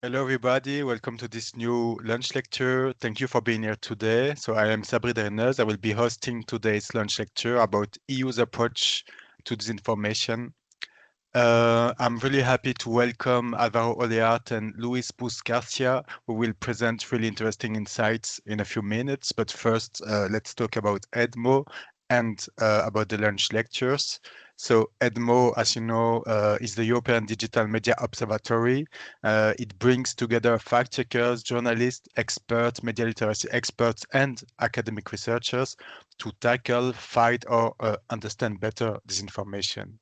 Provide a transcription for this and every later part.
Hello, everybody. Welcome to this new lunch lecture. Thank you for being here today. So I am Sabri Dernez. I will be hosting today's lunch lecture about EU's approach to disinformation. I'm really happy to welcome Alvaro Oleart and Luis García, who will present really interesting insights in a few minutes. But first, let's talk about EDMO and about the lunch lectures. So EDMO, as you know, is the European Digital Media Observatory. It brings together fact checkers, journalists, experts, media literacy experts, and academic researchers to tackle, fight, or understand better disinformation.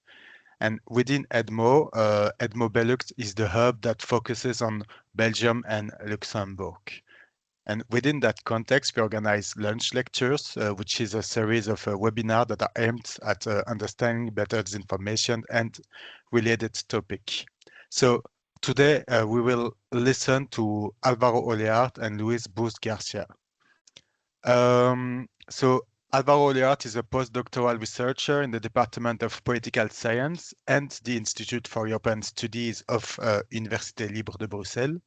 And within EDMO, EDMO BELUX is the hub that focuses on Belgium and Luxembourg. And within that context, we organize lunch lectures, which is a series of webinars that are aimed at understanding better disinformation and related topic. So today we will listen to Alvaro Oleart and Luis Garcia. So Alvaro Oleart is a postdoctoral researcher in the Department of Political Science and the Institute for European Studies of Université Libre de Bruxelles.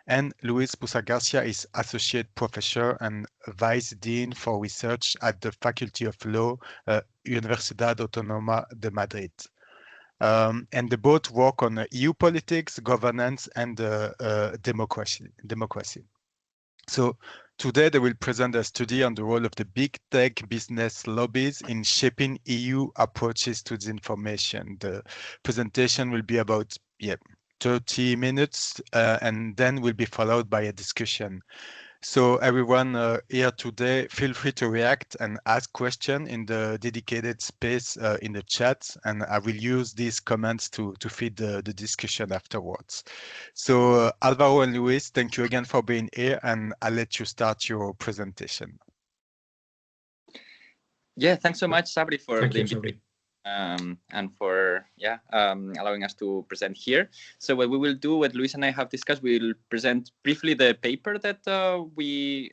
And Luis Garcia is Associate Professor and Vice Dean for Research at the Faculty of Law, Universidad Autónoma de Madrid. And they both work on EU politics, governance, and democracy. So today they will present a study on the role of the big tech business lobbies in shaping EU approaches to disinformation. The presentation will be about 30 minutes and then will be followed by a discussion. So everyone here today, feel free to react and ask questions in the dedicated space in the chat, and I will use these comments to feed the discussion afterwards. So Alvaro and Luis, thank you again for being here, and I'll let you start your presentation. Yeah, thanks so much, Sabri, for the invitation. And for allowing us to present here. So what we will do, what Luis and I have discussed, we will present briefly the paper that we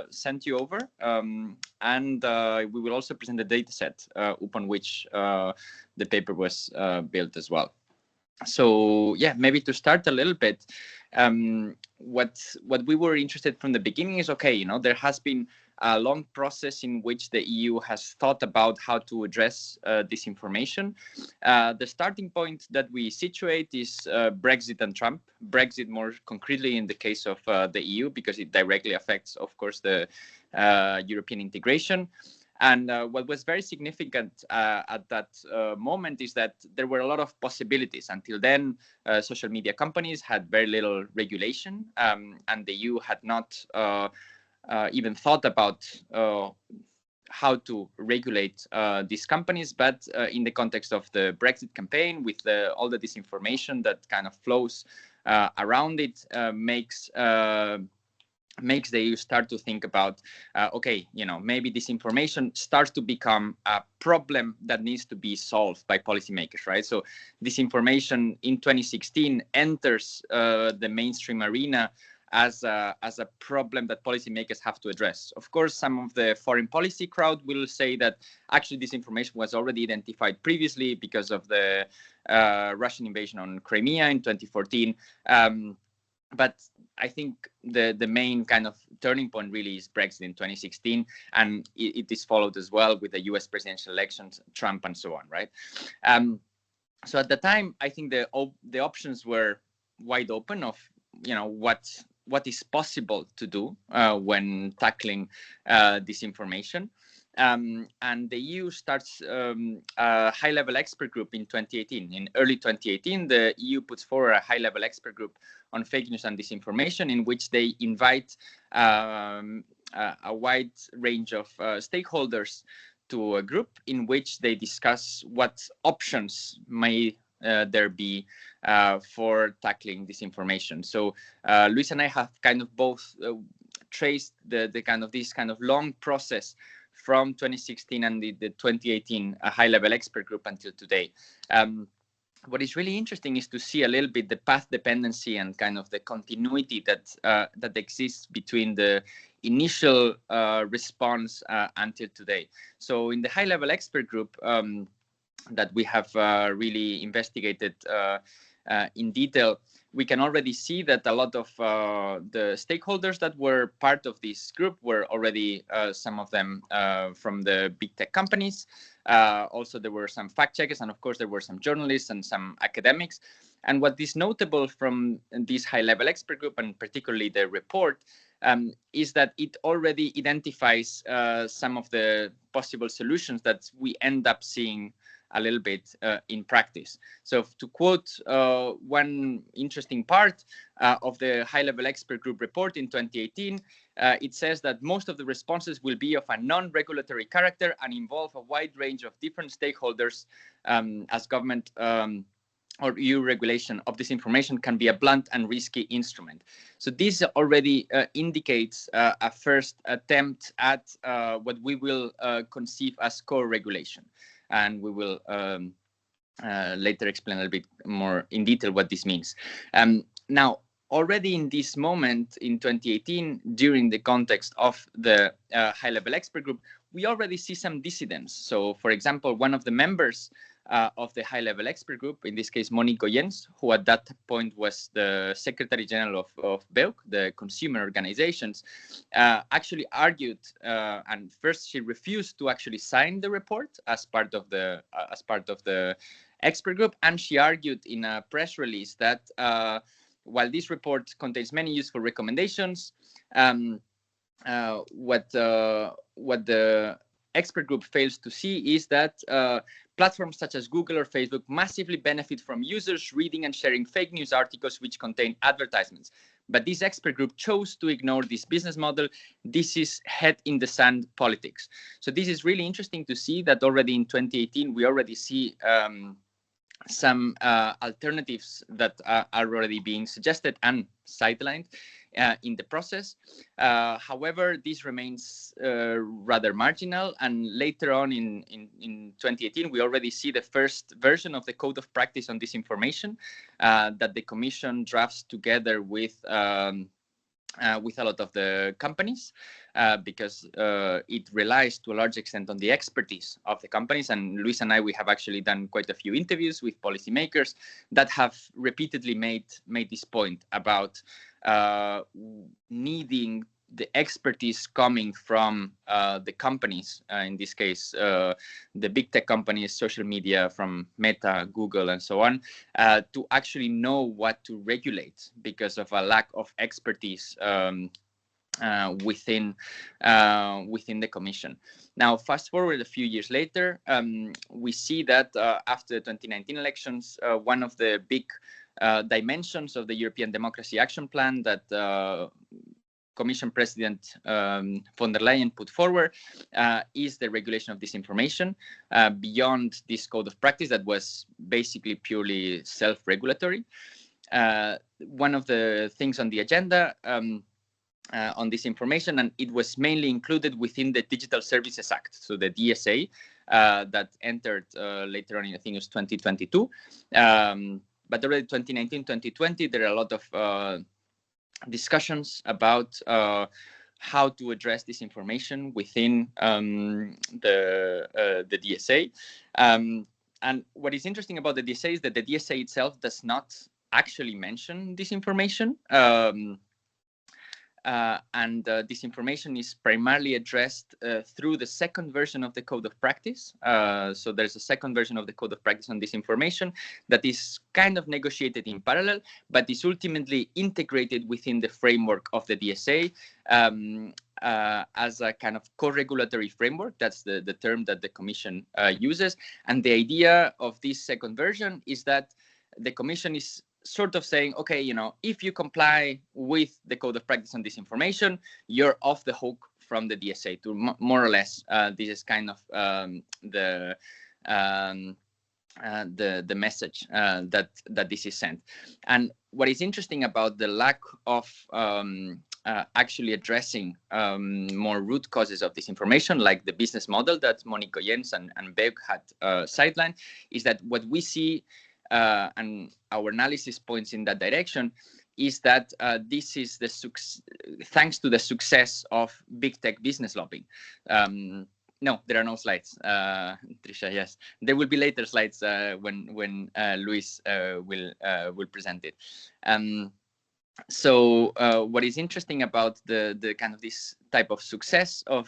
sent you over, and we will also present the data set upon which the paper was built as well. So yeah, maybe to start a little bit, what we were interested from the beginning is, okay, there has been a long process in which the EU has thought about how to address disinformation. The starting point that we situate is Brexit and Trump. Brexit more concretely in the case of the EU, because it directly affects, of course, the European integration. And what was very significant at that moment is that there were a lot of possibilities. Until then, social media companies had very little regulation, and the EU had not even thought about how to regulate these companies. But in the context of the Brexit campaign, with all the disinformation that kind of flows around it, makes the EU start to think about, okay, maybe disinformation starts to become a problem that needs to be solved by policymakers, right? So disinformation in 2016 enters the mainstream arena as a problem that policymakers have to address. Of course, some of the foreign policy crowd will say that actually disinformation was already identified previously because of the Russian invasion on Crimea in 2014. But I think the main kind of turning point really is Brexit in 2016, and it is followed as well with the US presidential elections, Trump, and so on, right? So at the time, I think the options were wide open of what is possible to do when tackling disinformation. And the EU starts a high-level expert group in 2018. In early 2018, the EU puts forward a high-level expert group on fake news and disinformation, in which they invite a wide range of stakeholders to a group in which they discuss what options may there be for tackling disinformation. So Luis and I have kind of both traced this kind of long process from 2016 and the 2018 high-level expert group until today. What is really interesting is to see a little bit the path dependency and kind of the continuity that exists between the initial response until today. So in the high-level expert group that we have really investigated in detail, we can already see that a lot of the stakeholders that were part of this group were already some of them from the big tech companies. Also, there were some fact checkers, and of course, there were some journalists and some academics. And what is notable from this high-level expert group, and particularly the report, is that it already identifies some of the possible solutions that we end up seeing a little bit in practice. So to quote one interesting part of the high-level expert group report in 2018, it says that most of the responses will be of a non-regulatory character and involve a wide range of different stakeholders, as government or EU regulation of disinformation can be a blunt and risky instrument. So this already indicates a first attempt at what we will conceive as co-regulation. And we will later explain a little bit more in detail what this means. Now, already in this moment in 2018, during the context of the high-level expert group, we already see some dissidents. So, for example, one of the members of the high-level expert group, in this case, Monique Goyens, who at that point was the Secretary General of BEUC, the consumer organizations, actually argued, and first she refused to actually sign the report as part of the expert group, and she argued in a press release that while this report contains many useful recommendations, what the expert group fails to see is that platforms such as Google or Facebook massively benefit from users reading and sharing fake news articles which contain advertisements. But this expert group chose to ignore this business model. This is head in the sand politics. So this is really interesting to see that already in 2018, we already see some alternatives that are already being suggested and sidelined in the process. However, this remains rather marginal, and later on in 2018, we already see the first version of the Code of Practice on Disinformation that the Commission drafts together with a lot of the companies, because it relies to a large extent on the expertise of the companies. And Luis and I, we have actually done quite a few interviews with policymakers that have repeatedly made this point about needing the expertise coming from the companies, in this case, the big tech companies, social media, from Meta, Google, and so on, to actually know what to regulate because of a lack of expertise within the Commission. Now, fast forward a few years later, we see that after the 2019 elections, one of the big dimensions of the European Democracy Action Plan that Commission President von der Leyen put forward is the regulation of disinformation beyond this code of practice that was basically purely self-regulatory. One of the things on the agenda on disinformation, and it was mainly included within the Digital Services Act, so the DSA that entered later on, I think it was 2022. But already 2019, 2020, there are a lot of discussions about how to address disinformation within the DSA. And what is interesting about the DSA is that the DSA itself does not actually mention disinformation. And disinformation is primarily addressed through the second version of the Code of Practice. So there's a second version of the Code of Practice on disinformation that is kind of negotiated in parallel, but is ultimately integrated within the framework of the DSA as a kind of co-regulatory framework. That's the term that the Commission uses. And the idea of this second version is that the Commission is sort of saying, okay, you know, if you comply with the Code of Practice on Disinformation, you're off the hook from the DSA. To more or less, this is kind of the message that this is sent. And what is interesting about the lack of actually addressing more root causes of disinformation, like the business model that Monique Goyens and BEUC had sidelined, is that what we see, and our analysis points in that direction, is that this is thanks to the success of big tech business lobbying. No, there are no slides, Trisha. Yes, there will be later slides when Luis will present it. So what is interesting about the kind of this type of success of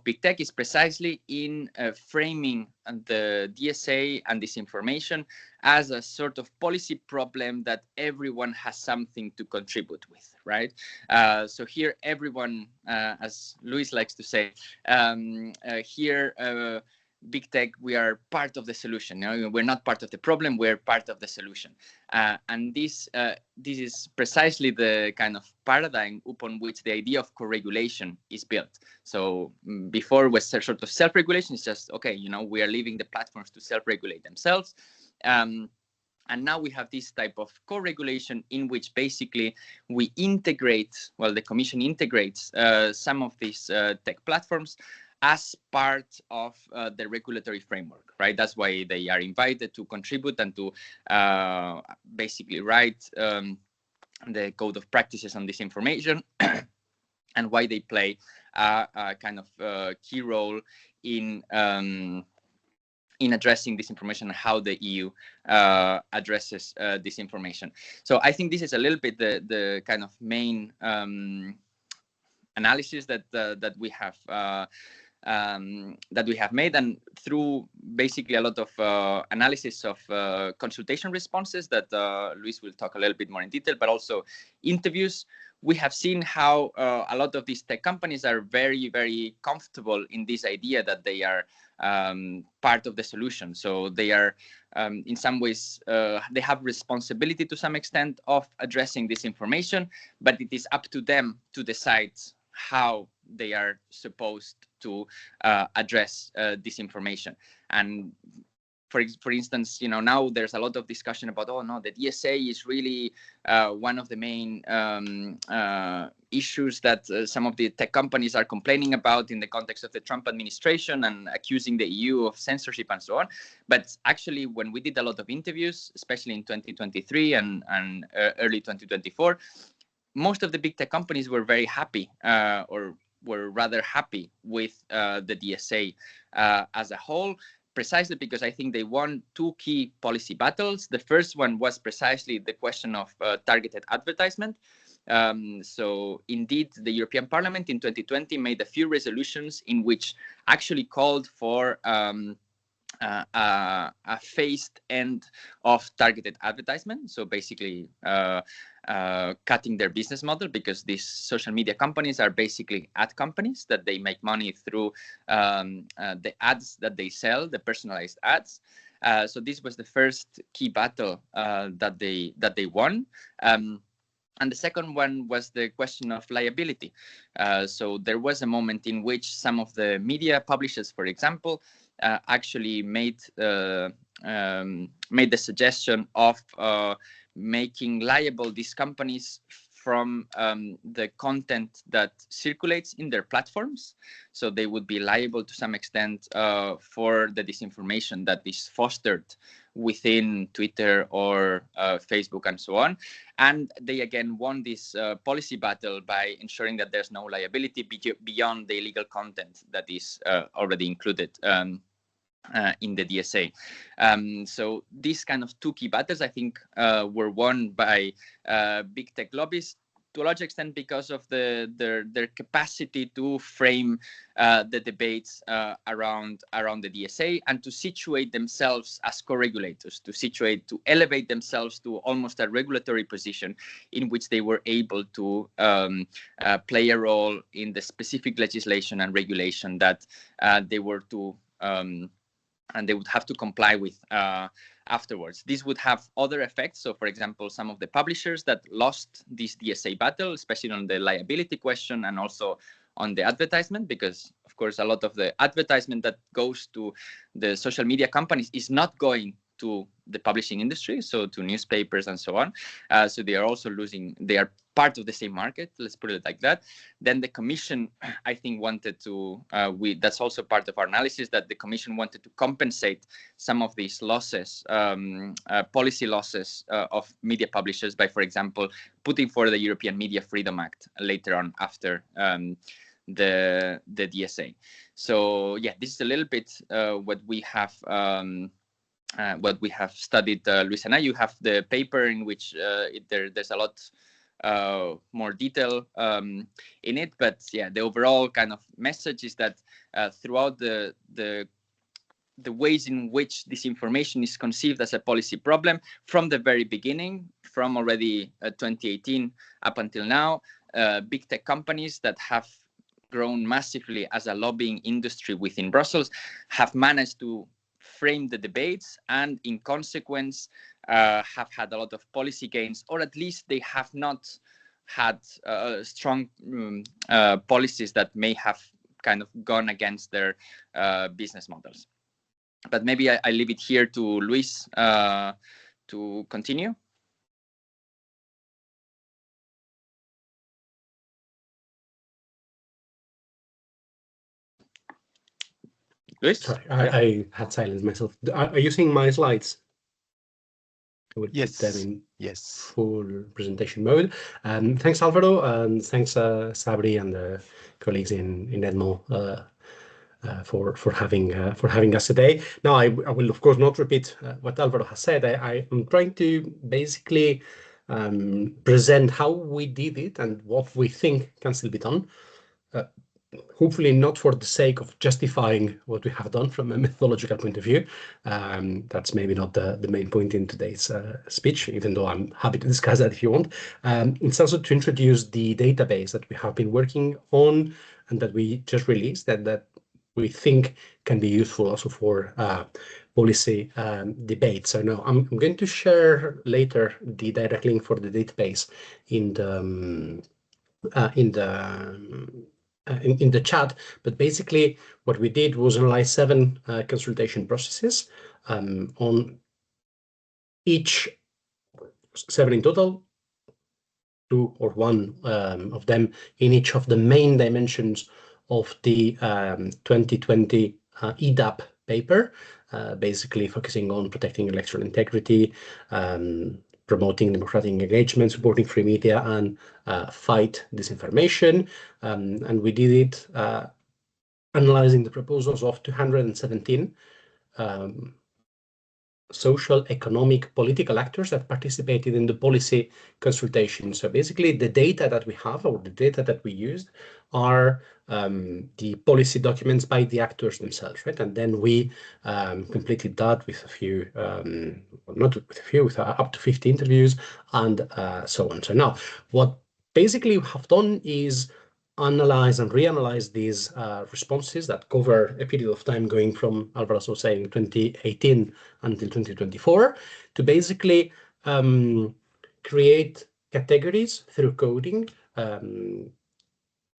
big tech is precisely in framing the DSA and disinformation as a sort of policy problem that everyone has something to contribute with, right? So here everyone, as Luis likes to say, here big tech, we are part of the solution. You know, we're not part of the problem, we're part of the solution. And this is precisely the kind of paradigm upon which the idea of co-regulation is built. So before was sort of self-regulation, it's just, okay, you know, we are leaving the platforms to self-regulate themselves. And now we have this type of co-regulation in which basically we integrate, well, the Commission integrates some of these tech platforms as part of the regulatory framework, right? That's why they are invited to contribute and to basically write the code of practices on disinformation and why they play a kind of key role in addressing disinformation and how the EU addresses disinformation. So I think this is a little bit the kind of main analysis that we have made, and through basically a lot of analysis of consultation responses that Luis will talk a little bit more in detail, but also interviews, we have seen how a lot of these tech companies are very, very comfortable in this idea that they are part of the solution. So they are, in some ways, they have responsibility to some extent of addressing this information, but it is up to them to decide how they are supposed to address disinformation. And for instance, you know, now there's a lot of discussion about, oh no, the DSA is really one of the main issues that some of the tech companies are complaining about in the context of the Trump administration and accusing the EU of censorship and so on. But actually, when we did a lot of interviews, especially in 2023 and early 2024, most of the big tech companies were very happy or were rather happy with the DSA as a whole, precisely because I think they won two key policy battles. The first one was precisely the question of targeted advertisement. So indeed, the European Parliament in 2020 made a few resolutions in which actually called for a phased end of targeted advertisement. So basically cutting their business model, because these social media companies are basically ad companies that they make money through the ads that they sell, the personalized ads. So this was the first key battle that they won. And the second one was the question of liability. So there was a moment in which some of the media publishers, for example, actually made the suggestion of making liable these companies from the content that circulates in their platforms. So they would be liable to some extent for the disinformation that is fostered within Twitter or Facebook and so on. And they again won this policy battle by ensuring that there's no liability beyond the illegal content that is already included in the DSA. So these kind of two key battles, I think, were won by big tech lobbies to a large extent because of their capacity to frame the debates around the DSA and to situate themselves as co-regulators, to elevate themselves to almost a regulatory position in which they were able to play a role in the specific legislation and regulation that they were to and they would have to comply with afterwards. This would have other effects. So, for example, some of the publishers that lost this DSA battle, especially on the liability question and also on the advertisement, because, of course, a lot of the advertisement that goes to the social media companies is not going to the publishing industry, so to newspapers and so on. So they are also losing, they are part of the same market, let's put it like that. Then the Commission, I think, wanted to, that's also part of our analysis, that the Commission wanted to compensate some of these losses, policy losses of media publishers by, for example, putting forward the European Media Freedom Act later on after the DSA. So yeah, this is a little bit what we have studied. Luis and I, you have the paper in which there's a lot more detail in it, but yeah, the overall kind of message is that throughout the ways in which disinformation is conceived as a policy problem from the very beginning, from already 2018 up until now, big tech companies that have grown massively as a lobbying industry within Brussels have managed to frame the debates, and in consequence have had a lot of policy gains, or at least they have not had strong policies that may have kind of gone against their business models. But maybe I leave it here to Luis to continue. Luis? Sorry, I had silenced myself. Are you seeing my slides? I will put them in full presentation mode. Thanks, Alvaro, and thanks, Sabri and the colleagues in EDMO for having us today. Now, I will of course not repeat what Alvaro has said. I am trying to basically present how we did it and what we think can still be done. Hopefully not for the sake of justifying what we have done from a methodological point of view. That's maybe not the main point in today's speech, even though I'm happy to discuss that if you want. It's also to introduce the database that we have been working on and that we just released, that we think can be useful also for policy debate. So now I'm going to share later the direct link for the database in the chat, but basically what we did was analyze 7 consultation processes on each, 7 in total, 2 or 1 of them in each of the main dimensions of the 2020 EDAP paper, basically focusing on protecting electoral integrity, promoting democratic engagement, supporting free media, and fight disinformation. And we did it analyzing the proposals of 217 social, economic, political actors that participated in the policy consultation. So basically the data that we have, or the data that we used, are the policy documents by the actors themselves, right? And then we completed that with a few, not with a few, with up to 50 interviews and so on. So now what basically we have done is analyze and reanalyze these responses that cover a period of time going from, Alvaro was saying, 2018 until 2024, to basically create categories through coding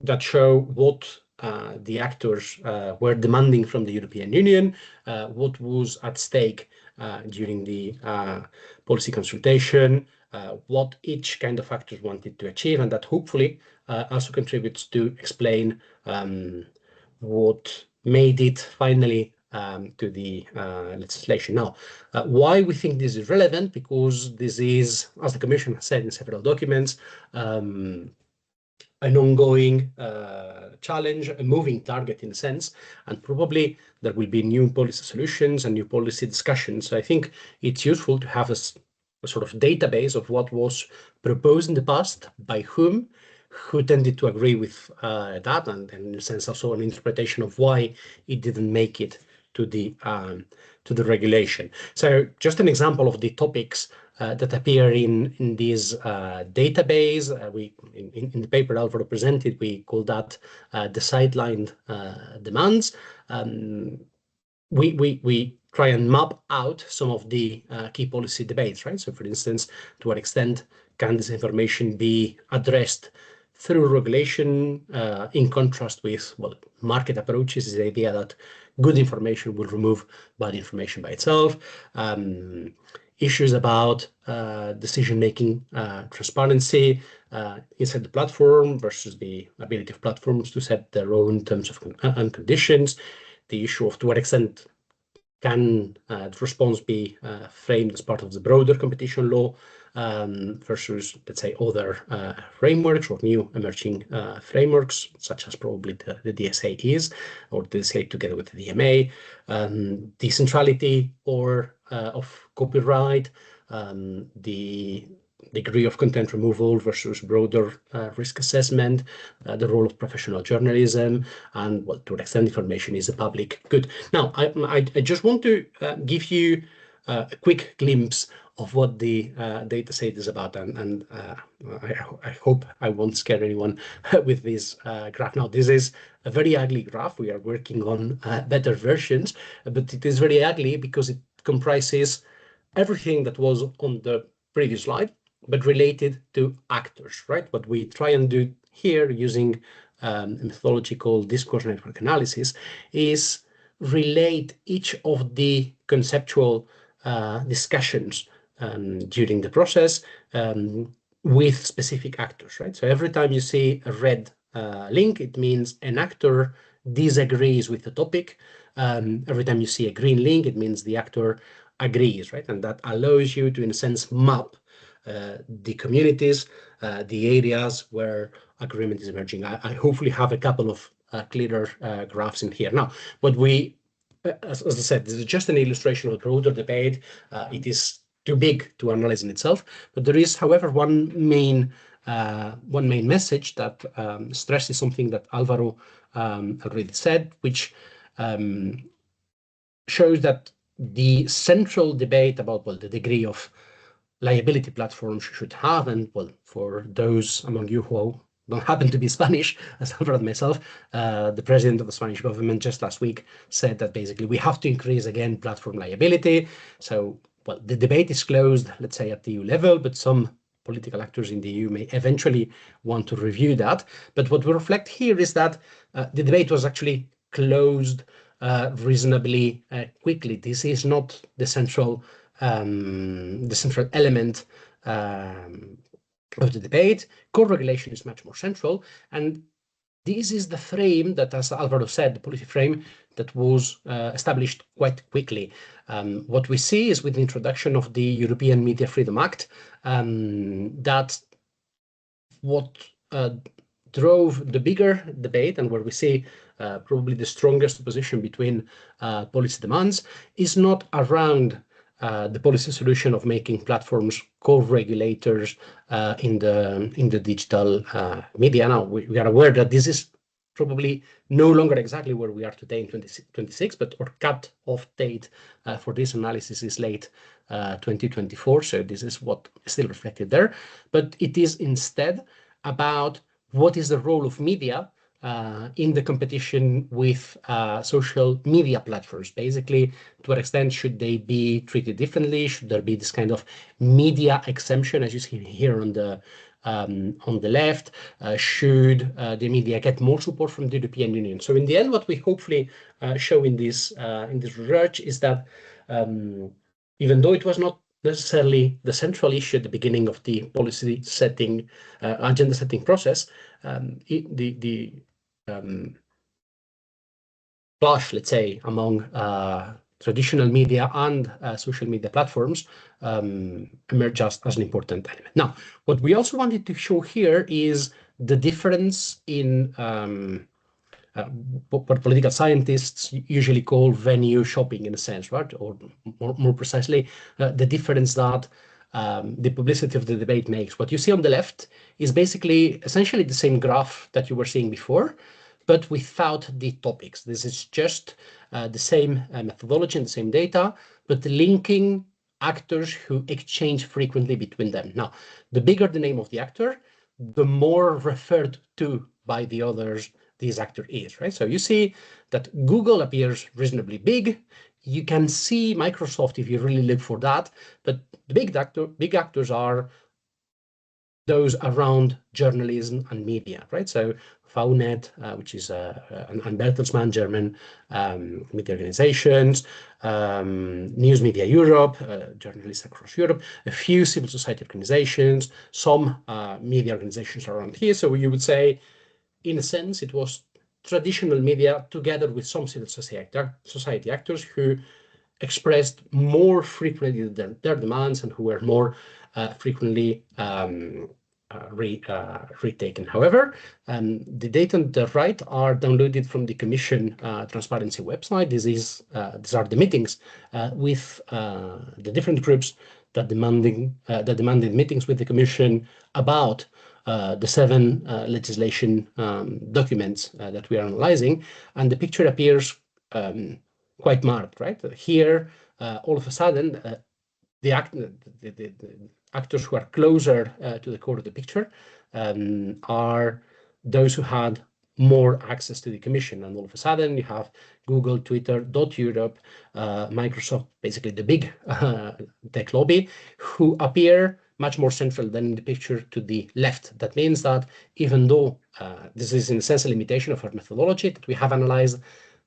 that show what the actors were demanding from the European Union, what was at stake during the policy consultation, what each kind of actors wanted to achieve, and that hopefully also contributes to explain what made it finally to the legislation. Now, why we think this is relevant? Because this is, as the Commission has said in several documents, an ongoing challenge, a moving target in a sense, and probably there will be new policy solutions and new policy discussions. So I think it's useful to have a sort of database of what was proposed in the past, by whom, who tended to agree with that, and in a sense also an interpretation of why it didn't make it to the regulation. So just an example of the topics that appear in this database. In the paper Alvaro presented, we call that the sidelined demands. We try and map out some of the key policy debates, right? So for instance, to what extent can this information be addressed through regulation, in contrast with, well, market approaches, is the idea that good information will remove bad information by itself. Issues about decision-making transparency inside the platform versus the ability of platforms to set their own terms of and conditions. The issue of to what extent can the response be framed as part of the broader competition law versus, let's say, other frameworks or new emerging frameworks, such as probably the DSA is, or the DSA together with the DMA, decentrality or of copyright, the degree of content removal versus broader risk assessment, the role of professional journalism, and well, to what extent information is a public good. Now, I just want to give you a quick glimpse of what the data set is about, and I hope I won't scare anyone with this graph. Now, this is a very ugly graph. We are working on better versions, but it is very ugly because it comprises everything that was on the previous slide, but related to actors, right? What we try and do here using a methodology called discourse network analysis is relate each of the conceptual discussions during the process with specific actors, right? So every time you see a red link, it means an actor disagrees with the topic. Every time you see a green link, it means the actor agrees, right? And that allows you to, in a sense, map the communities, the areas where agreement is emerging. I hopefully have a couple of clearer graphs in here. Now, what we, as I said, this is just an illustration of a broader debate. It is too big to analyze in itself, but there is, however, one main message that stresses something that Alvaro already said, which shows that the central debate about, well, the degree of liability platforms should have, and well, for those among you who don't happen to be Spanish, as Alvaro and myself, the president of the Spanish government just last week said that basically we have to increase again platform liability. So, well, the debate is closed, let's say, at the EU level, but some political actors in the EU may eventually want to review that. But what we reflect here is that the debate was actually closed reasonably quickly. This is not the central element of the debate. Co-regulation is much more central, and this is the frame that, as Alvaro said, the policy frame that was established quite quickly. What we see is with the introduction of the European Media Freedom Act, that what drove the bigger debate and where we see probably the strongest opposition between policy demands is not around the policy solution of making platforms co-regulators in the digital media. Now, we are aware that this is probably no longer exactly where we are today in 2026, but our cut-off date for this analysis is late 2024, so this is what is still reflected there. But it is instead about what is the role of media in the competition with social media platforms. Basically, to what extent should they be treated differently? Should there be this kind of media exemption, as you see here on the left? Should the media get more support from the European Union? So in the end, what we hopefully show in this research is that even though it was not necessarily the central issue at the beginning of the policy setting, agenda setting process, the clash, let's say, among traditional media and social media platforms emerge as an important element. Now, what we also wanted to show here is the difference in what political scientists usually call venue shopping, in a sense, right? Or more precisely, the difference that the publicity of the debate makes. What you see on the left is basically essentially the same graph that you were seeing before, but without the topics. This is just the same methodology and the same data, but linking actors who exchange frequently between them. Now, the bigger the name of the actor, the more referred to by the others this actor is, right? So you see that Google appears reasonably big. You can see Microsoft if you really look for that, but the big actors are those around journalism and media, right? So VNet, which is and Bertelsmann, German media organizations, News Media Europe, journalists across Europe, a few civil society organizations, some media organizations around here. So you would say, in a sense, it was traditional media together with some civil society actors who expressed more frequently their demands and who were more frequently retaken. However, the data on the right are downloaded from the Commission transparency website. These are the meetings with the different groups that demanded meetings with the Commission about the 7 legislation documents that we are analyzing, and the picture appears quite marked, right? Here, all of a sudden, the actors who are closer to the core of the picture are those who had more access to the Commission. And all of a sudden, you have Google, Twitter, Europe, Microsoft, basically the big tech lobby, who appear much more central than in the picture to the left. That means that even though this is in a sense a limitation of our methodology, that we have analyzed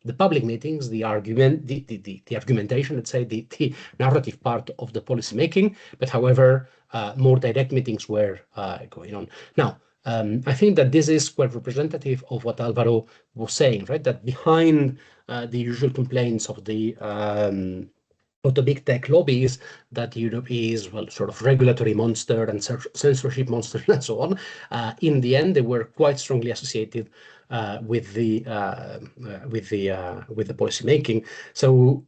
the public meetings, the argumentation, let's say, the narrative part of the policy making, but however, more direct meetings were going on. Now, I think that this is quite representative of what Alvaro was saying, right? That behind the usual complaints of the big tech lobbies, that Europe is, well, sort of regulatory monster and censorship monster and so on. In the end, they were quite strongly associated with the policy making. So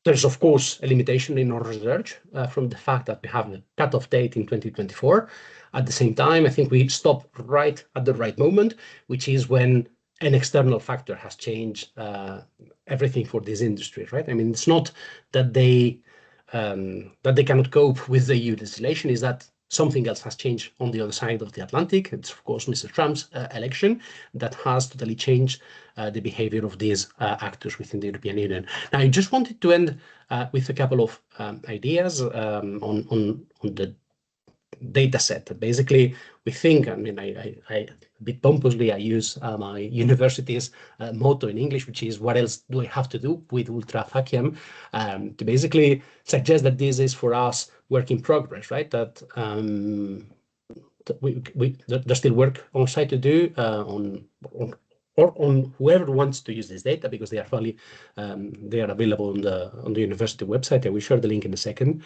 there's of course a limitation in our research from the fact that we have a cutoff date in 2024. At the same time, I think we stop right at the right moment, which is when an external factor has changed everything for this industry, right? I mean, it's not that they cannot cope with the EU legislation, is that something else has changed on the other side of the Atlantic. It's, of course, Mr. Trump's election that has totally changed the behavior of these actors within the European Union. Now, I just wanted to end with a couple of ideas on the data set. Basically, we think, I mean, I a bit pompously, I use my university's motto in English, which is, what else do I have to do with ultra faciam, to basically suggest that this is for us work in progress, right? That there's still work on site to do on whoever wants to use this data, because they are fully they are available on the university website. I will share the link in a second.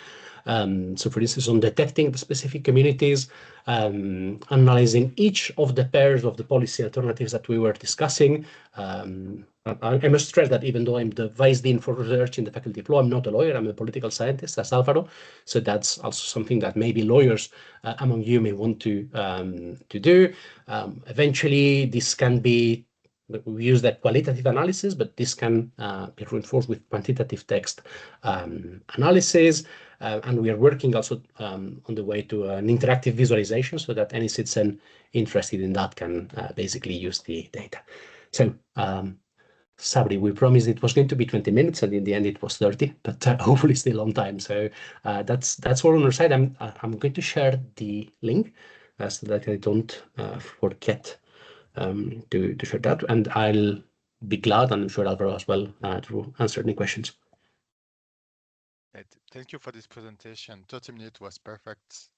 So, for instance, on detecting the specific communities, analyzing each of the pairs of the policy alternatives that we were discussing. I must stress that even though I'm the Vice Dean for Research in the Faculty of Law, I'm not a lawyer, I'm a political scientist, as Alvaro. So that's also something that maybe lawyers among you may want to do. Eventually, this can be, we use that qualitative analysis, but this can be reinforced with quantitative text analysis. And we are working also on the way to an interactive visualization so that any citizen interested in that can basically use the data. So, Sabri, we promised it was going to be 20 minutes, and in the end it was 30, but hopefully still on time. So that's all on our side. I'm going to share the link so that I don't forget to share that, and I'll be glad, and I'm sure Alvaro as well, to answer any questions. Thank you for this presentation. 30 minutes was perfect.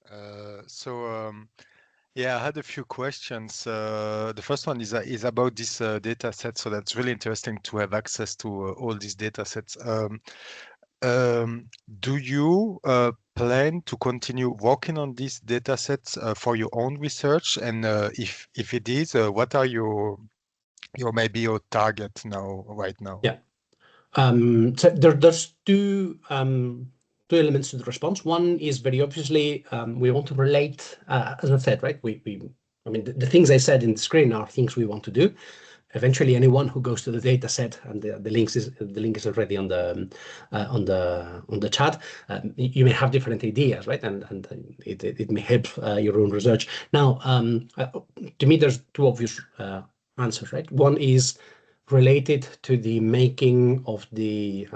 Yeah, I had a few questions. The first one is about this data set. So that's really interesting to have access to all these data sets. Do you plan to continue working on these data sets for your own research? And if it is, what are your maybe your target right now? Yeah. So there's two elements to the response. One is very obviously we want to relate, as I said, right? I mean, the things I said in the screen are things we want to do. Eventually, anyone who goes to the data set, and the link is already on the chat. You may have different ideas, right? And it may help your own research. Now, to me, there's two obvious answers, right? One is related to the making of the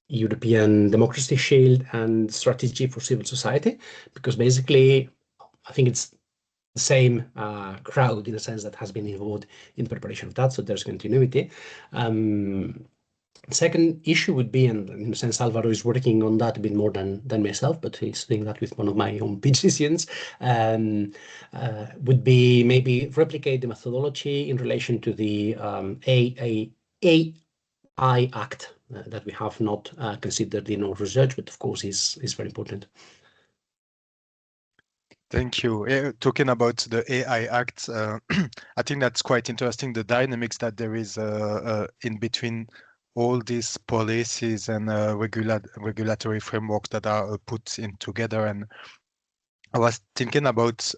European Democracy Shield and Strategy for Civil Society, because basically, I think it's the same crowd in a sense that has been involved in the preparation of that, so there's continuity. Second issue would be, and in a sense, Alvaro is working on that a bit more than myself, but he's doing that with one of my own PhD students, would be maybe replicate the methodology in relation to the AI Act that we have not considered in our research, but of course is very important. Thank you. Talking about the AI Act, I think that's quite interesting, the dynamics that there is in between all these policies and regulatory frameworks that are put in together. And I was thinking about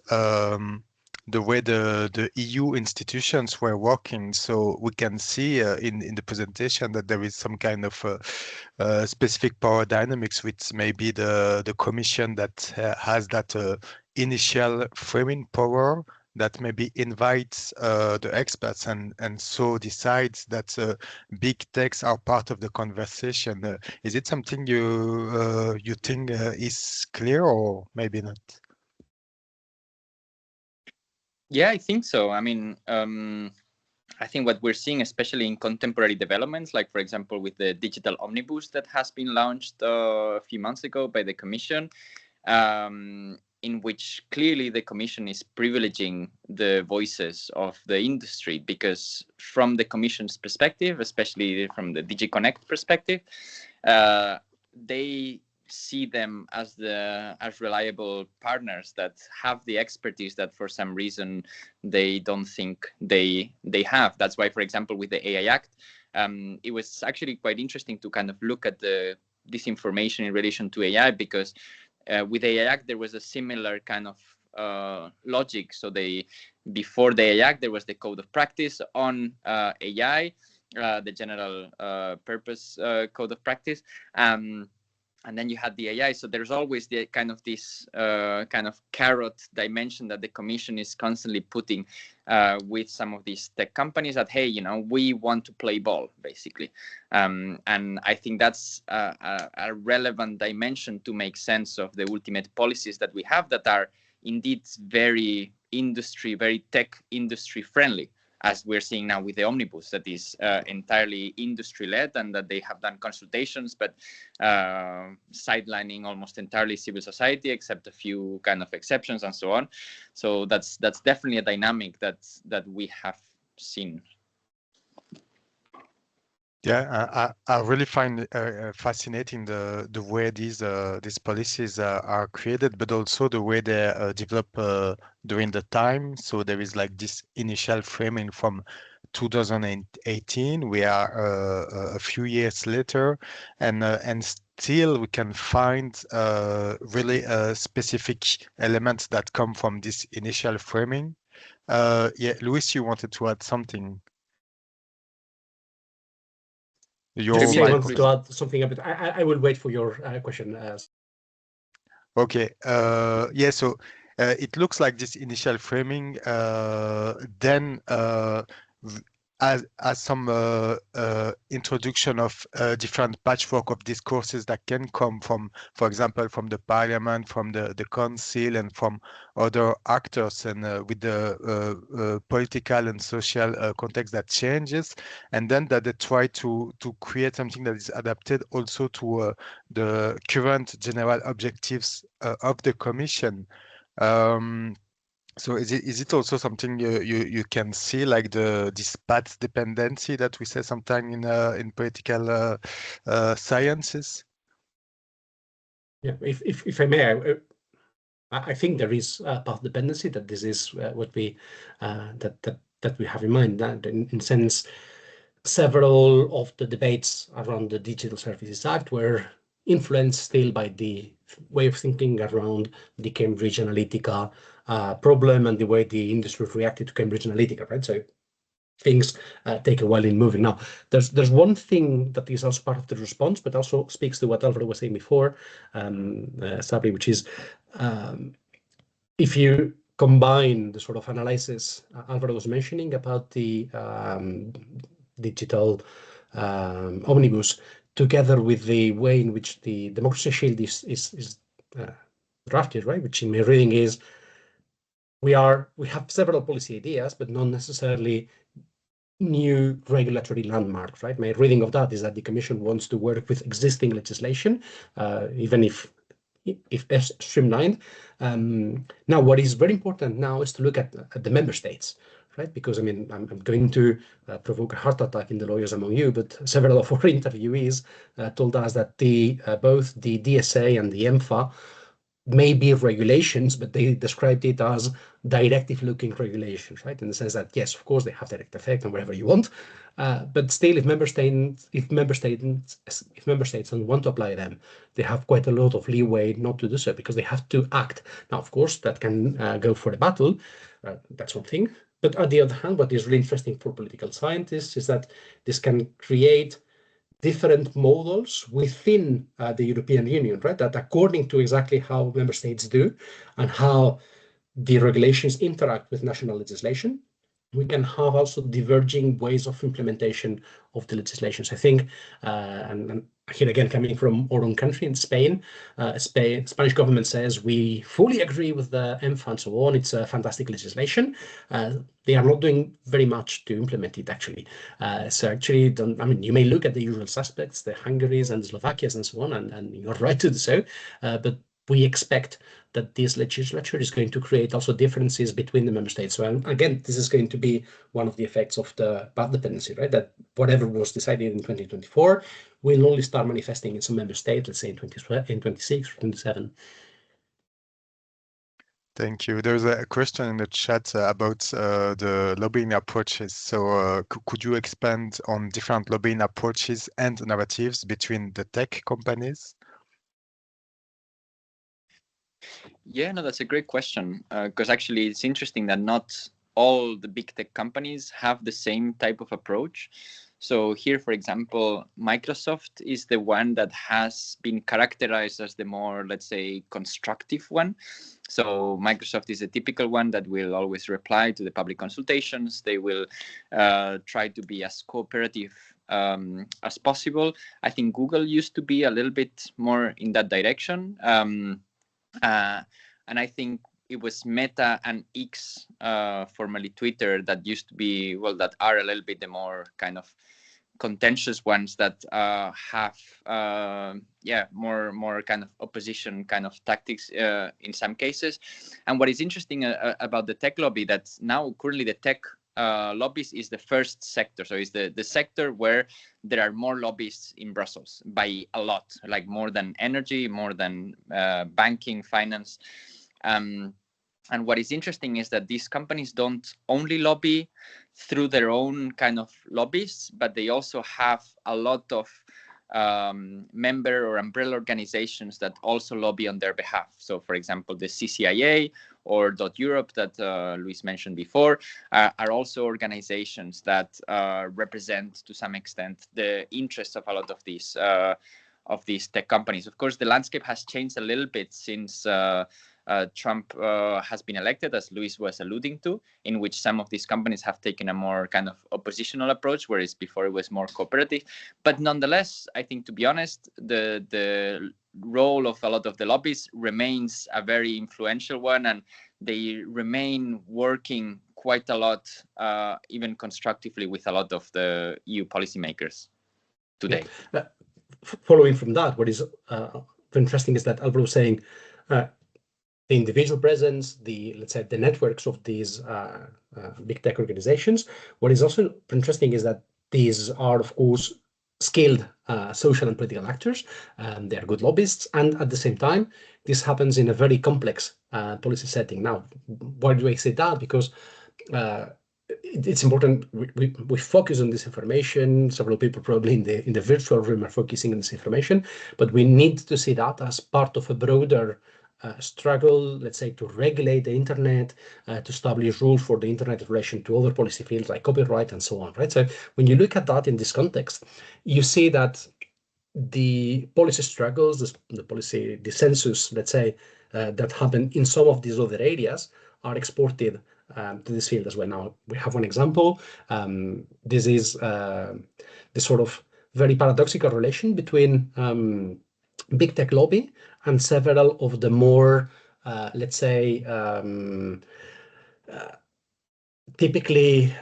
the way the EU institutions were working. So we can see in the presentation that there is some kind of specific power dynamics with maybe the Commission that has that initial framing power that maybe invites the experts and so decides that big techs are part of the conversation. Is it something you think is clear or maybe not? Yeah, I think so. I mean, I think what we're seeing, especially in contemporary developments, like, for example, with the digital omnibus that has been launched a few months ago by the Commission, in which clearly the Commission is privileging the voices of the industry, because from the Commission's perspective, especially from the DG Connect perspective, they see them as reliable partners that have the expertise that for some reason they don't think they have. That's why, for example, with the AI Act, it was actually quite interesting to kind of look at the disinformation in relation to AI, because with the AI Act there was a similar kind of logic. So before the AI Act there was the code of practice on AI, the general purpose code of practice, and then you had the AI. So there's always the kind of this kind of carrot dimension that the Commission is constantly putting with some of these tech companies, that, hey, you know, we want to play ball, basically. And I think that's a relevant dimension to make sense of the ultimate policies that we have that are indeed very tech industry friendly, as we're seeing now with the omnibus, that is entirely industry-led, and that they have done consultations, but sidelining almost entirely civil society, except a few kind of exceptions and so on. So that's definitely a dynamic that we have seen. Yeah, I really find fascinating the way these policies are created, but also the way they develop during the time. So there is like this initial framing from 2018. We are a few years later, and still we can find really specific elements that come from this initial framing. Yeah, Luis, you wanted to add something? Just I wanted to add something a bit. I will wait for your question. Okay. Yeah. So it looks like this initial framing then as some introduction of different patchwork of discourses that can come from, for example, from the parliament, from the council, and from other actors, and with the political and social context that changes, and then that they try to create something that is adapted also to the current general objectives of the Commission. So is it also something you can see, like this path dependency that we say sometimes in political sciences? Yeah, if I may, I think there is path dependency, that this is what we that we have in mind. That in sense, several of the debates around the Digital Services Act were influenced still by the way of thinking around the Cambridge Analytica problem and the way the industry reacted to Cambridge Analytica, right? So things take a while in moving. Now, there's one thing that is also part of the response, but also speaks to what Alvaro was saying before, Sabri, which is if you combine the sort of analysis Alvaro was mentioning about the digital omnibus, together with the way in which the democracy shield is drafted, right? Which in my reading is we have several policy ideas, but not necessarily new regulatory landmarks, right? My reading of that is that the Commission wants to work with existing legislation, even if streamlined. Now, what is very important now is to look at the member states, right? Because I mean, I'm going to provoke a heart attack in the lawyers among you, but several of our interviewees told us that both the DSA and the EMFA may be regulations, but they described it as directive-looking regulations, right? In the sense that, yes, of course, they have direct effect on whatever you want, but still, if member states don't want to apply them, they have quite a lot of leeway not to do so because they have to act. Now, of course, that can go for a battle. That's one thing. But on the other hand, what is really interesting for political scientists is that this can create different models within the European Union, right? That according to exactly how member states do and how the regulations interact with national legislation, we can have also diverging ways of implementation of the legislations. I think, and here again, coming from our own country in Spain, Spanish government says we fully agree with the EMFA and so on. It's a fantastic legislation. They are not doing very much to implement it, actually. So actually, I mean, you may look at the usual suspects, the Hungaries and the Slovakias and so on, and you're right to do so, but we expect that this legislature is going to create also differences between the member states. So again, this is going to be one of the effects of the path dependency, right? That whatever was decided in 2024 will only start manifesting in some member states, let's say in 26 or 27. Thank you. There's a question in the chat about the lobbying approaches. So could you expand on different lobbying approaches and narratives between the tech companies? Yeah, no, that's a great question, because actually it's interesting that not all the big tech companies have the same type of approach. So here, for example, Microsoft is the one that has been characterized as the more, let's say, constructive one. So Microsoft is a typical one that will always reply to the public consultations. They will try to be as cooperative as possible. I think Google used to be a little bit more in that direction. And I think it was Meta and X, formerly Twitter, that used to be, well, that are a little bit the more kind of contentious ones that have, more kind of opposition kind of tactics in some cases. And what is interesting about the tech lobby, that now currently the tech lobbies is the first sector. So it's the sector where there are more lobbyists in Brussels by a lot, like more than energy, more than banking, finance. And what is interesting is that these companies don't only lobby through their own kind of lobbyists, but they also have a lot of member or umbrella organizations that also lobby on their behalf. So, for example, the CCIA or .Europe that Luis mentioned before are also organizations that represent to some extent the interests of a lot of these tech companies. Of course, the landscape has changed a little bit since Trump has been elected, as Luis was alluding to, in which some of these companies have taken a more kind of oppositional approach, whereas before it was more cooperative. But nonetheless, I think, to be honest, the role of a lot of the lobbies remains a very influential one, and they remain working quite a lot, even constructively, with a lot of the EU policymakers today. Yeah. Following from that, what is interesting is that Alvaro was saying the individual presence, let's say the networks of these big tech organizations. What is also interesting is that these are, of course, skilled social and political actors. They are good lobbyists, and at the same time, this happens in a very complex policy setting. Now, why do I say that? Because it's important. We focus on this information. Several people probably in the virtual room are focusing on this information, but we need to see that as part of a broader struggle, let's say, to regulate the internet, to establish rules for the internet in relation to other policy fields like copyright and so on, right? So when you look at that in this context, you see that the policy struggles, the policy dissensus, let's say, that happen in some of these other areas are exported to this field as well. Now, we have one example. This is the sort of very paradoxical relation between big tech lobby and several of the more, let's say, typically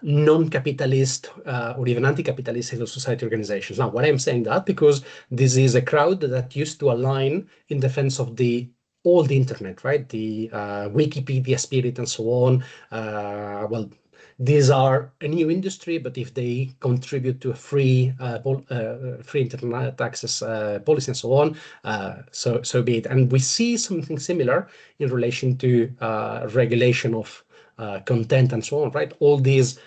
non-capitalist or even anti-capitalist civil society organizations. Now, why I'm saying that? Because this is a crowd that used to align in defense of the all the internet, right? The Wikipedia spirit and so on. Well, these are a new industry, but if they contribute to a free internet access policy and so on, so be it. And we see something similar in relation to regulation of content and so on, right? All these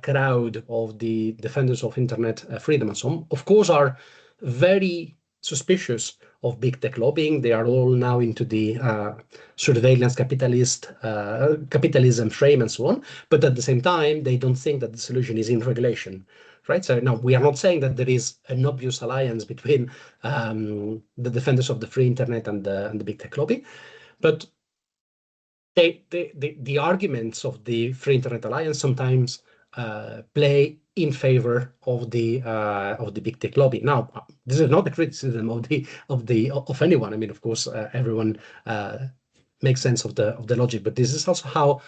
crowd of the defenders of internet freedom and so on, of course, are very suspicious of big tech lobbying. They are all now into the surveillance capitalism frame and so on. But at the same time, they don't think that the solution is in regulation, right? So now we are not saying that there is an obvious alliance between the defenders of the free internet and the big tech lobby, but the arguments of the Free Internet Alliance sometimes play in favor of the big tech lobby. Now, this is not a criticism of anyone. I mean, of course, everyone makes sense of the logic, but this is also how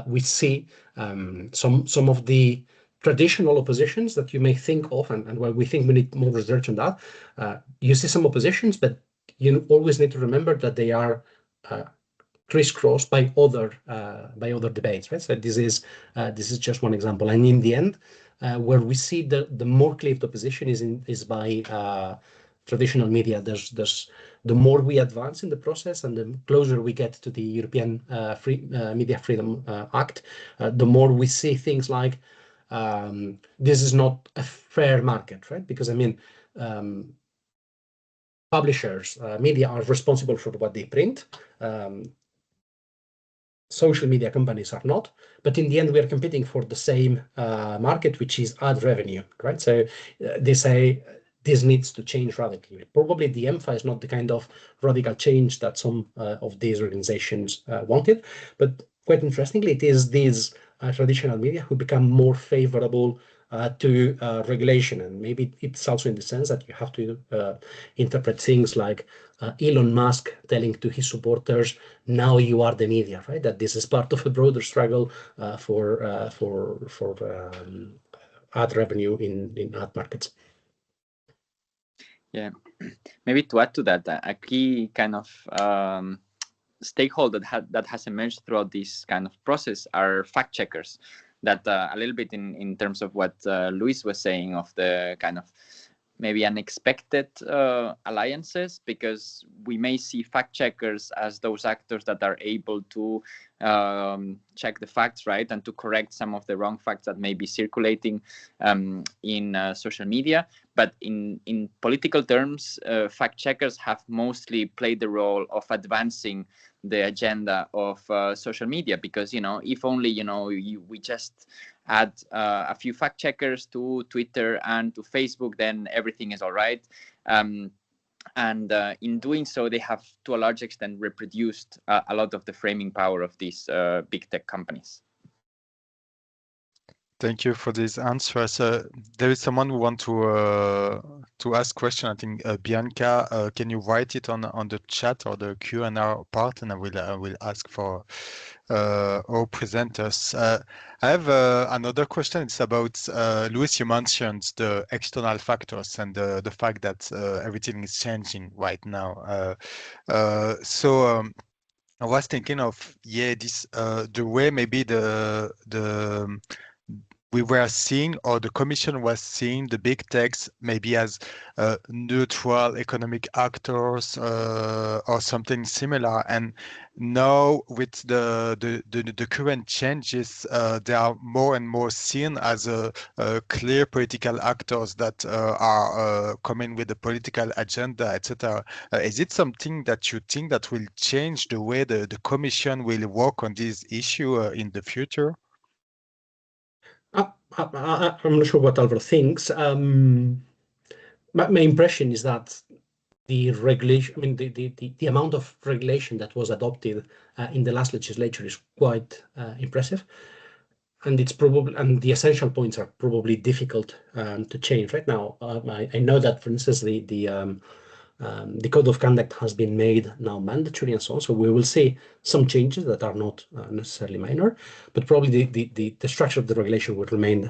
we see some of the traditional oppositions that you may think of, and while we think we need more research on that, you see some oppositions, but you always need to remember that they are crisscrossed by other debates, right? So this is just one example, and in the end, where we see the more clear opposition is by traditional media. There's the more we advance in the process and the closer we get to the European Media Freedom Act, the more we see things like this is not a fair market, right? Because I mean, publishers, media are responsible for what they print. Social media companies are not, but in the end, we are competing for the same market, which is ad revenue, right? So they say this needs to change radically. Probably the EMFA is not the kind of radical change that some of these organizations wanted, but quite interestingly, it is these traditional media who become more favorable to regulation. And maybe it's also in the sense that you have to interpret things like Elon Musk telling to his supporters, now you are the media, right? That this is part of a broader struggle for ad revenue in ad markets. Yeah, maybe to add to that, a key kind of stakeholder that has emerged throughout this kind of process are fact checkers. That a little bit in terms of what Luis was saying of the kind of maybe unexpected alliances, because we may see fact checkers as those actors that are able to check the facts, right, and to correct some of the wrong facts that may be circulating in social media. But in political terms, fact checkers have mostly played the role of advancing the agenda of social media, because if only we just add a few fact checkers to Twitter and to Facebook, then everything is all right. And in doing so, they have to a large extent reproduced a lot of the framing power of these big tech companies. Thank you for these answers. There is someone who wants to ask question. I think Bianca, can you write it on the chat or the Q&A part, and I will ask for our presenters. I have another question. It's about Luis. You mentioned the external factors and the fact that everything is changing right now. So I was thinking of this the way maybe we were seeing, or the Commission was seeing, the big techs maybe as neutral economic actors or something similar. And now with the current changes, they are more and more seen as a clear political actors that are coming with a political agenda, etc. Is it something that you think that will change the way the Commission will work on this issue in the future? I'm not sure what Alvaro thinks. My impression is that the regulation, I mean, the amount of regulation that was adopted in the last legislature is quite impressive, and it's probably, and the essential points are probably difficult to change right now. I know that, for instance, the code of conduct has been made now mandatory and so on. So we will see some changes that are not necessarily minor, but probably the structure of the regulation would remain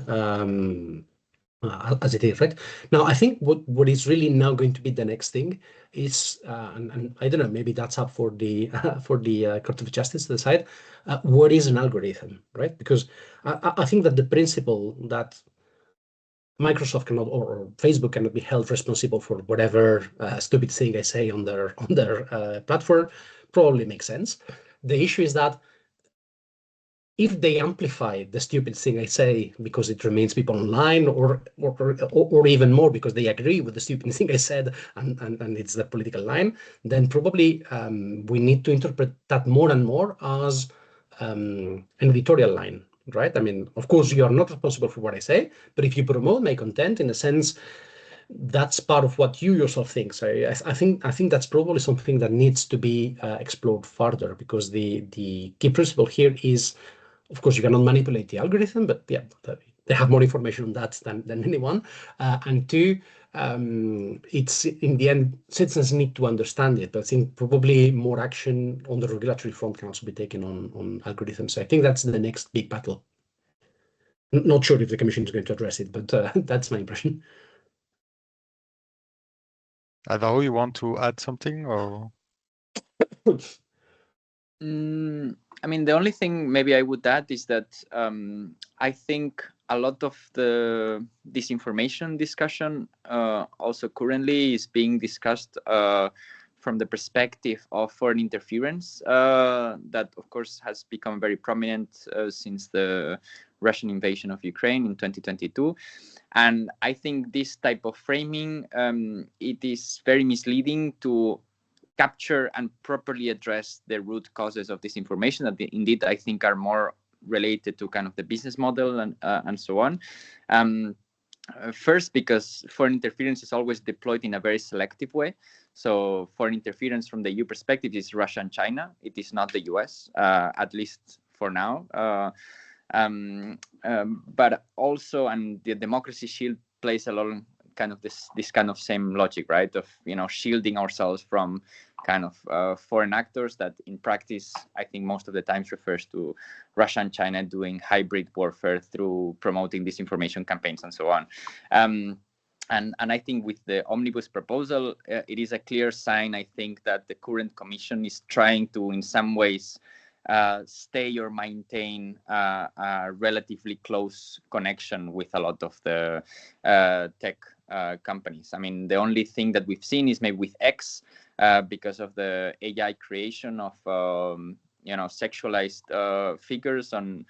as it is, right? Now, I think what is really now going to be the next thing is, and I don't know, maybe that's up for the Court of Justice to decide, what is an algorithm, right? Because I think that the principle that Microsoft cannot or Facebook cannot be held responsible for whatever stupid thing I say on their platform probably makes sense. The issue is that if they amplify the stupid thing I say because it remains people online, or even more because they agree with the stupid thing I said and it's the political line, then probably we need to interpret that more and more as an editorial line, right? I mean, of course, you are not responsible for what I say, but if you promote my content, in a sense, that's part of what you yourself think. So I think that's probably something that needs to be explored further, because the key principle here is, of course, you cannot manipulate the algorithm, but yeah, they have more information on that than anyone. And two, it's in the end, citizens need to understand it. But I think probably more action on the regulatory front can also be taken on algorithms. So I think that's the next big battle. Not sure if the Commission is going to address it, but that's my impression. Alvaro, you want to add something, or? I mean, the only thing maybe I would add is that I think a lot of the disinformation discussion also currently is being discussed from the perspective of foreign interference, that of course has become very prominent since the Russian invasion of Ukraine in 2022. And I think this type of framing, it is very misleading to capture and properly address the root causes of disinformation that indeed I think are more related to kind of the business model and so on. First, because foreign interference is always deployed in a very selective way. So foreign interference from the EU perspective is Russia and China. It is not the US, at least for now. But also, and the democracy shield plays along kind of this kind of same logic, right? Of, you know, shielding ourselves from kind of foreign actors that in practice, I think most of the times refers to Russia and China doing hybrid warfare through promoting disinformation campaigns and so on. And I think with the omnibus proposal, it is a clear sign, I think, that the current Commission is trying to, in some ways, stay or maintain a relatively close connection with a lot of the tech companies. I mean, the only thing that we've seen is maybe with X, because of the AI creation of sexualized figures on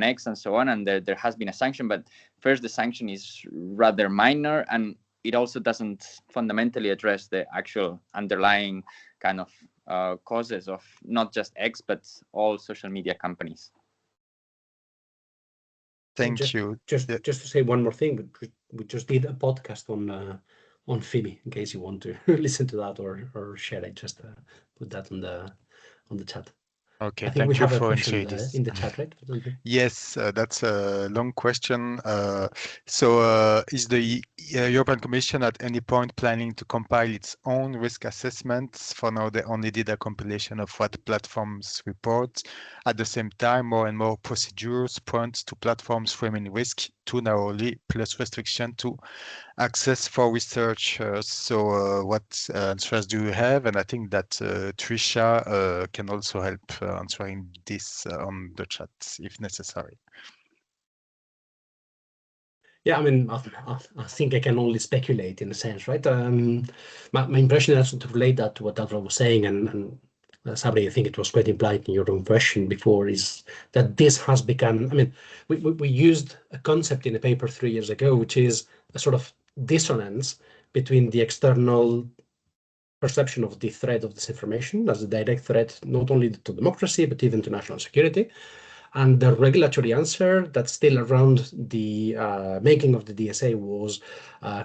X and so on, and there has been a sanction. But first, the sanction is rather minor, and it also doesn't fundamentally address the actual underlying kind of causes of not just X, but all social media companies. Thank you. Just to say one more thing, we just did a podcast on Phoebe, in case you want to listen to that or share it. Just put that on the chat. Okay, I think thank we you have a for question sharing this. in the chat, right? Yes, that's a long question. So is the European Commission at any point planning to compile its own risk assessments? For now, they only did a compilation of what platforms report. At the same time, more and more procedures point to platforms framing risk too narrowly, plus restriction to access for researchers. So what answers do you have? And I think that Trisha can also help answering this on the chat if necessary. Yeah, I mean, I think I can only speculate in a sense, right? My impression is to relate that to what Alvaro was saying, and Sabri, I think it was quite implied in your own question before, is that this has become, I mean, we used a concept in a paper 3 years ago, which is a sort of dissonance between the external perception of the threat of disinformation as a direct threat, not only to democracy, but even to national security, and the regulatory answer that's still around the making of the DSA was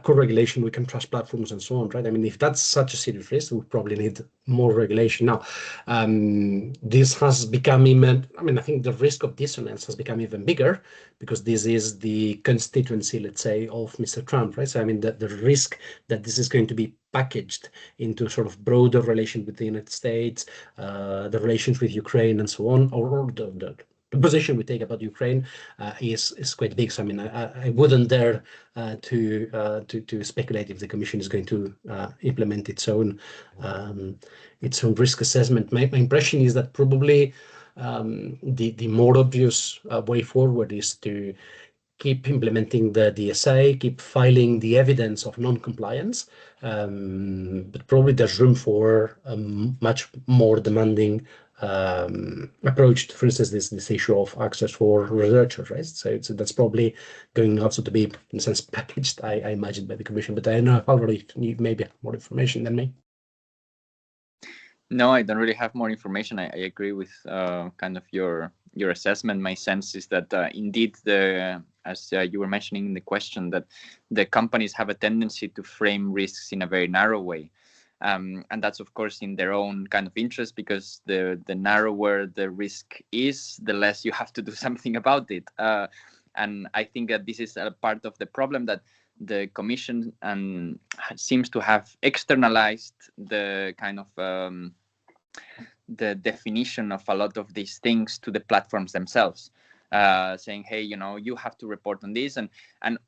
co-regulation, we can trust platforms and so on, right? I mean, if that's such a serious risk, we probably need more regulation. Now, this has become even, I mean, I think the risk of dissonance has become even bigger because this is the constituency, let's say, of Mr. Trump, right? So, I mean, the risk that this is going to be packaged into sort of broader relations with the United States, the relations with Ukraine and so on, or the position we take about Ukraine is quite big. So I mean, I wouldn't dare to speculate if the Commission is going to implement its own risk assessment. My impression is that probably the more obvious way forward is to keep implementing the DSA, keep filing the evidence of non-compliance, but probably there's room for a much more demanding approach to, for instance, this issue of access for researchers, right? So that's probably going also to be, in a sense, packaged, I imagine, by the Commission. But I don't know, Alvaro, if you maybe have more information than me. No, I don't really have more information. I agree with kind of your assessment. My sense is that indeed, as you were mentioning in the question, that the companies have a tendency to frame risks in a very narrow way. And that's, of course, in their own kind of interest, because the narrower the risk is, the less you have to do something about it. And I think that this is a part of the problem, that the Commission seems to have externalized the kind of the definition of a lot of these things to the platforms themselves, saying, hey, you have to report on this. And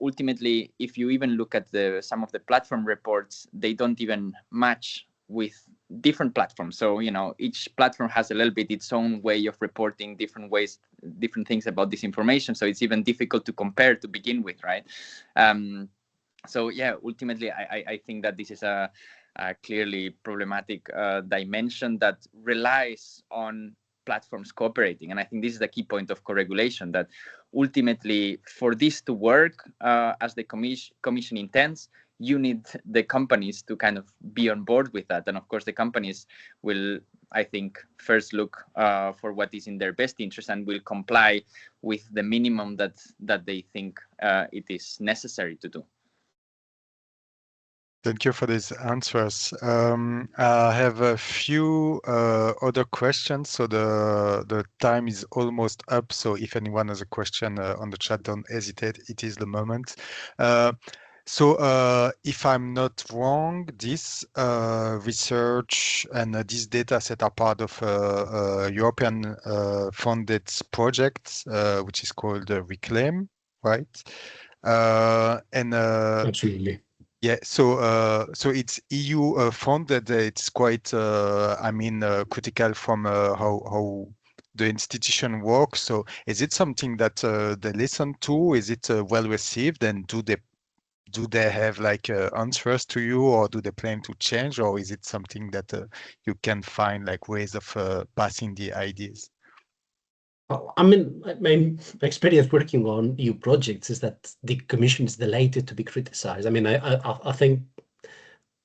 ultimately, if you even look at some of the platform reports, they don't even match with different platforms. So, each platform has a little bit its own way of reporting different things about this information. So it's even difficult to compare to begin with, right? So yeah, ultimately, I think that this is a clearly problematic dimension that relies on platforms cooperating. And I think this is the key point of co-regulation, that ultimately, for this to work as the commission intends, you need the companies to kind of be on board with that. And of course, the companies will, I think, first look for what is in their best interest and will comply with the minimum that they think it is necessary to do. Thank you for these answers. I have a few other questions. So the time is almost up. So if anyone has a question on the chat, don't hesitate. It is the moment. So if I'm not wrong, this research and this data set are part of a European funded project, which is called Reclaim, right? Absolutely. Yeah, so it's EU funded. It's quite, critical from how the institution works. So is it something that they listen to? Is it well received? And do they have like answers to you, or do they plan to change, or is it something that you can find like ways of passing the ideas? I mean, my experience working on EU projects is that the Commission is delighted to be criticized. I mean, I think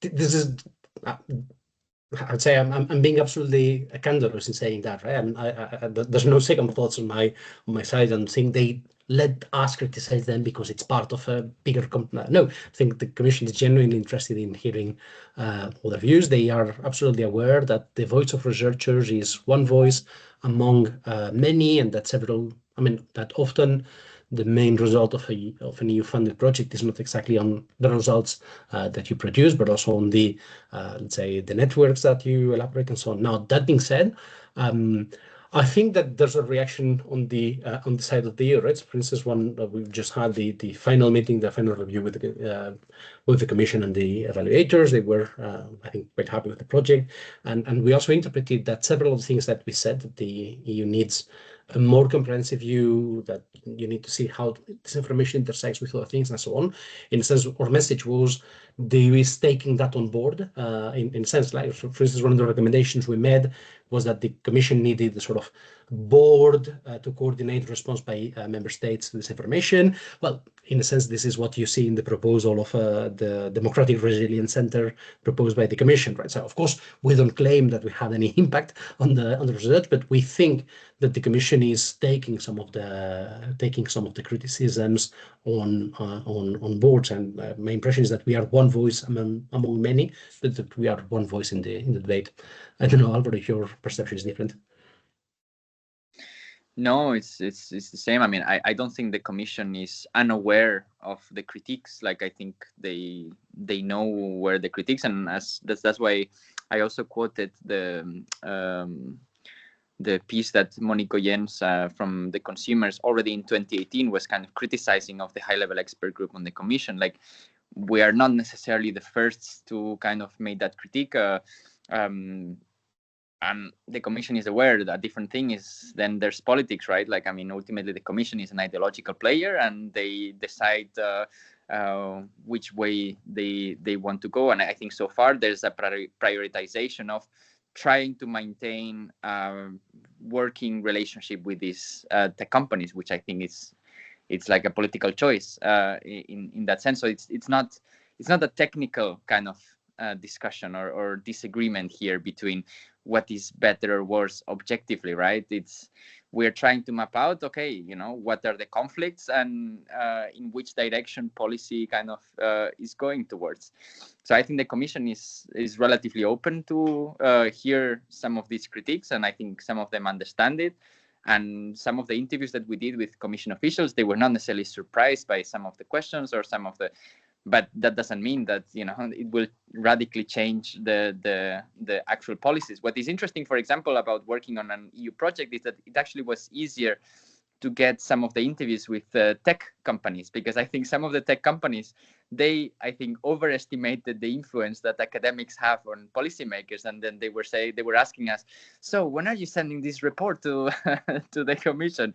this is, I'd say I'm being absolutely candorous in saying that, right? And there's no second thoughts on my side and saying they let us criticize them because it's part of a bigger no, I think the Commission is genuinely interested in hearing other views. They are absolutely aware that the voice of researchers is one voice among many, and that that often the main result of an EU-funded project is not exactly on the results that you produce, but also on the, let's say, the networks that you elaborate and so on. Now, that being said, I think that there's a reaction on the side of the EU, right? So for instance, we've just had the final meeting, the final review with the Commission and the evaluators. They were, I think, quite happy with the project, and we also interpreted that several of the things that we said, that the EU needs a more comprehensive view, that you need to see how this information intersects with other things and so on. In a sense, our message was the EU is taking that on board. In a sense, like for instance, one of the recommendations we made was that the Commission needed a sort of board to coordinate response by member states to this information. Well, in a sense, this is what you see in the proposal of the Democratic Resilience Center proposed by the Commission, right? So, of course, we don't claim that we had any impact on the research, but we think that the Commission is taking some of the criticisms on boards, and my impression is that we are one voice among many, but that we are one voice in the debate. I don't know, Alvaro, if your perception is different. No, it's the same. I mean, I don't think the Commission is unaware of the critiques. Like, I think they know where the critiques, and that's why I also quoted the piece that Monique Jens from the consumers already in 2018 was kind of criticizing of the high-level expert group on the commission. Like, we are not necessarily the first to kind of make that critique. And the commission is aware that a different thing is then there's politics, right? Like, I mean, ultimately the commission is an ideological player and they decide which way they want to go. And I think so far there's a prioritization of trying to maintain a working relationship with these tech companies, which I think it's like a political choice in that sense. So it's not a technical kind of discussion or disagreement here between what is better or worse objectively, right? We're trying to map out, okay, you know, what are the conflicts and in which direction policy kind of is going towards. So I think the commission is relatively open to hear some of these critiques, and I think some of them understand it. And some of the interviews that we did with commission officials, they were not necessarily surprised by some of the questions or some of the, but that doesn't mean that, you know, it will radically change the actual policies. What is interesting, for example, about working on an EU project is that it actually was easier to get some of the interviews with tech companies, because I think some of the tech companies, they, I think, overestimated the influence that academics have on policymakers, and then they were asking us, so when are you sending this report to to the commission?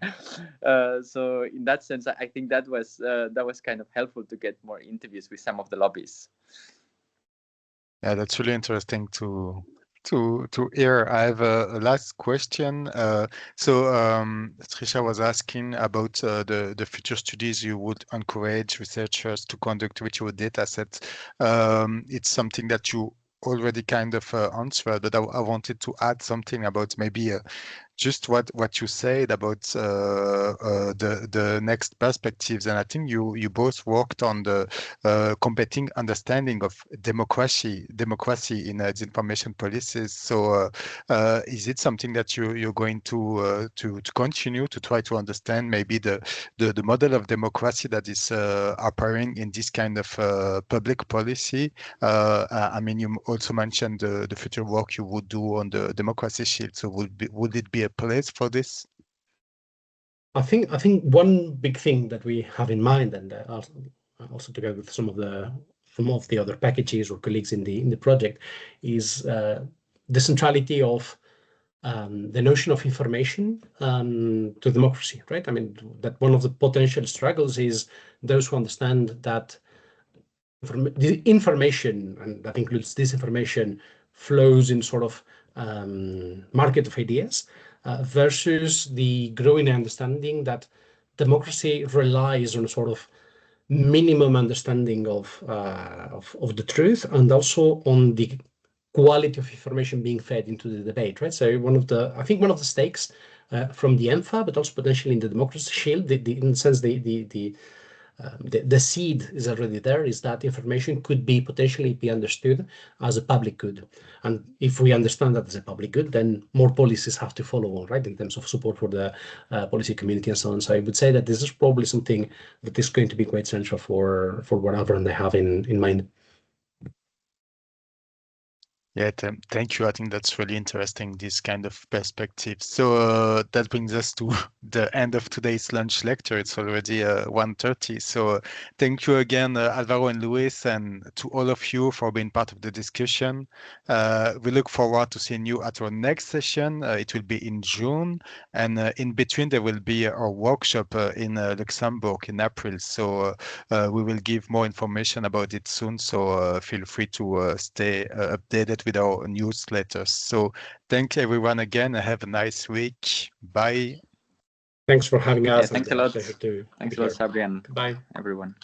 So in that sense, I think that was kind of helpful to get more interviews with some of the lobbies. Yeah, that's really interesting to hear. I have a last question. Trisha was asking about the future studies you would encourage researchers to conduct with your data sets. It's something that you already kind of answered, but I wanted to add something about maybe just what you said about the next perspectives. And I think you both worked on the competing understanding of democracy in disinformation policies. So is it something that you're going to continue to try to understand maybe the model of democracy that is appearing in this kind of public policy? I mean, you also mentioned the future work you would do on the democracy shield. So would it be a place for this? I think one big thing that we have in mind, and also together with some of the other packages or colleagues in the project, is the centrality of the notion of information to democracy, right? I mean, that one of the potential struggles is those who understand that the information, and that includes disinformation, flows in sort of market of ideas, versus the growing understanding that democracy relies on a sort of minimum understanding of the truth, and also on the quality of information being fed into the debate, right? So I think one of the stakes from the ENFA, but also potentially in the democracy shield, in the sense the seed is already there, is that information could potentially be understood as a public good. And if we understand that as a public good, then more policies have to follow on, right, in terms of support for the policy community and so on. So I would say that this is probably something that is going to be quite central for what Alvaro and I have in mind. Yeah, thank you. I think that's really interesting, this kind of perspective. So that brings us to the end of today's lunch lecture. It's already 1:30. So thank you again, Alvaro and Luis, and to all of you for being part of the discussion. We look forward to seeing you at our next session. It will be in June, and in between there will be our workshop in Luxembourg in April. So we will give more information about it soon. So feel free to stay updated with our newsletters. So thank everyone again. Have a nice week. Bye. Thanks for having us. Yeah, thanks a lot. Thanks a lot, Sabri, and bye, everyone.